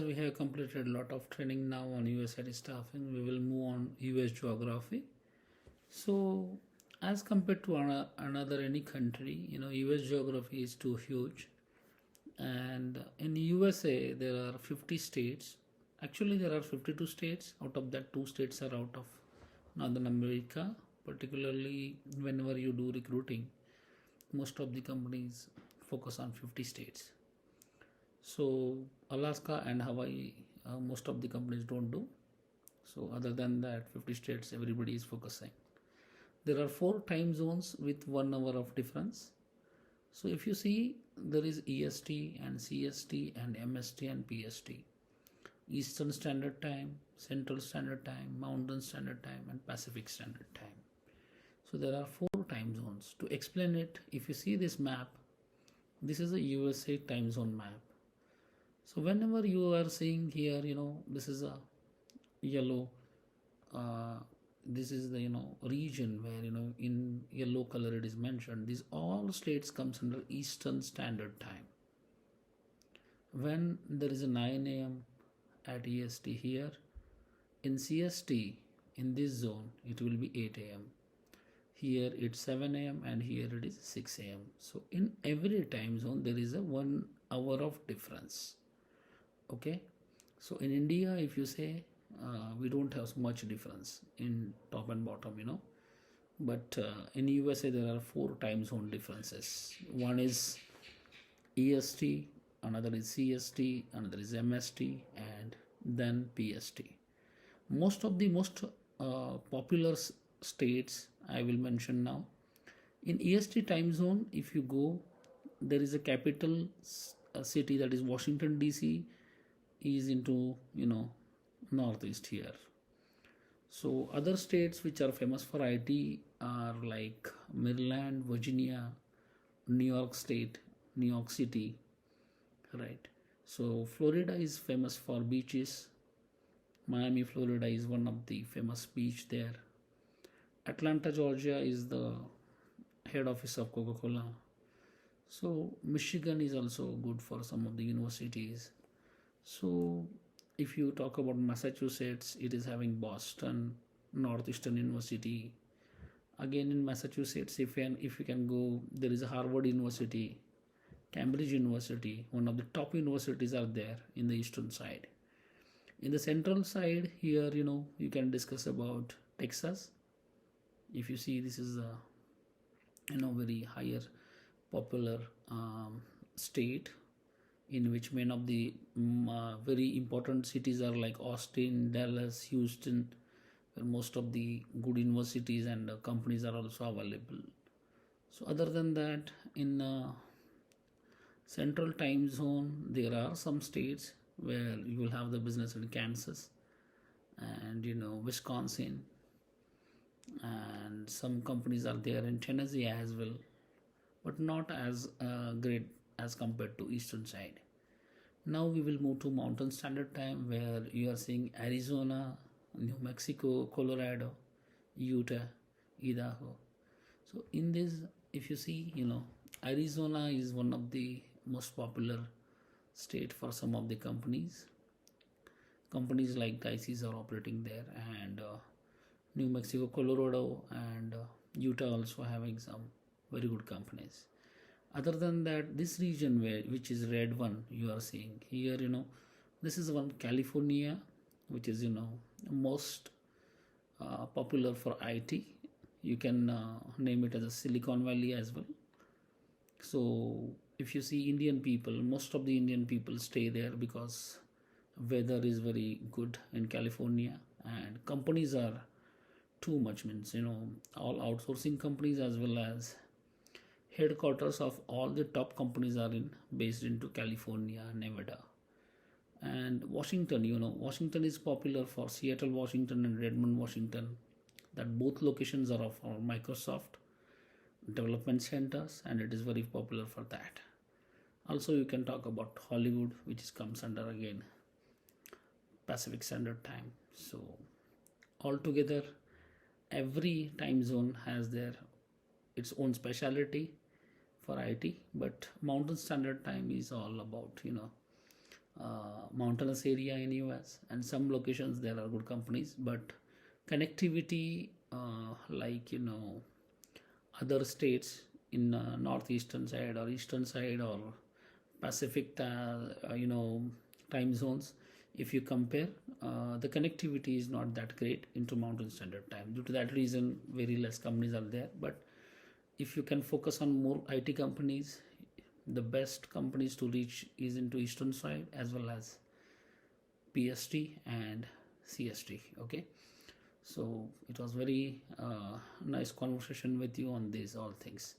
we have completed a lot of training now on US staffing, we will move on US geography. So, as compared to another any country, US geography is too huge. And in USA, there are 50 states. Actually, there are 52 states. Out of that, 2 states are out of Northern America. Particularly, whenever you do recruiting, most of the companies focus on 50 states. So Alaska and Hawaii, most of the companies don't do. So other than that, 50 states, everybody is focusing. There are 4 time zones with 1 hour of difference. So if you see, there is EST and CST and MST and PST. Eastern Standard Time, Central Standard Time, Mountain Standard Time, and Pacific Standard Time. So there are 4 time zones. To explain it, if you see this map, this is a USA time zone map. So whenever you are seeing here, this is a yellow, this is the, region where, in yellow color it is mentioned. These all states comes under Eastern Standard Time. When there is a 9 a.m. at EST here, in CST, in this zone, it will be 8 a.m. Here it's 7 a.m. and here it is 6 a.m. So in every time zone, there is a 1 hour of difference. Okay, so in India, if you say we don't have so much difference in top and bottom, but in USA there are 4 time zone differences. One is EST, another is CST, another is MST, and then PST. Most of the most popular states I will mention now. In EST time zone, if you go, there is a capital city, that is Washington DC, is into northeast here. So other states which are famous for IT are like Maryland, Virginia, New York State, New York City, right? So Florida is famous for beaches. Miami, Florida is one of the famous beach there. Atlanta, Georgia is the head office of Coca-Cola. So Michigan is also good for some of the universities. So if you talk about Massachusetts, it is having Boston, Northeastern University. Again in Massachusetts, if you can go, there is a Harvard University, Cambridge University. One of the top universities are there in the eastern side. In the central side here, you can discuss about Texas. If you see, this is a very higher popular state, in which many of the very important cities are like Austin, Dallas, Houston, where most of the good universities and companies are also available. So other than that, in central time zone, there are some states where you will have the business in Kansas and Wisconsin, and some companies are there in Tennessee as well, but not as great as compared to eastern side. Now we will move to Mountain Standard Time, where you are seeing Arizona, New Mexico, Colorado, Utah, Idaho. So in this, if you see, Arizona is one of the most popular state for some of the companies. Companies like Dicey's are operating there, and New Mexico, Colorado, and Utah also having some very good companies. Other than that, this region which is red one you are seeing here, this is one California, which is most popular for IT. You can name it as a Silicon Valley as well. So if you see Indian people, most of the Indian people stay there because weather is very good in California, and companies are too much, means all outsourcing companies as well as headquarters of all the top companies are based into California, Nevada, and Washington. Washington is popular for Seattle, Washington, and Redmond, Washington. That both locations are of our Microsoft development centers, and it is very popular for that. Also, you can talk about Hollywood, which comes under again Pacific Standard Time. So altogether, every time zone has its own specialty for IT, but Mountain Standard Time is all about mountainous area in US, and some locations there are good companies, but connectivity, like other states in northeastern side or eastern side or Pacific, time zones, if you compare, the connectivity is not that great into Mountain Standard Time. Due to that reason, very less companies are there. But if you can focus on more IT companies, the best companies to reach is into Eastern side as well as PST and CST. Okay, so it was very nice conversation with you on these all things.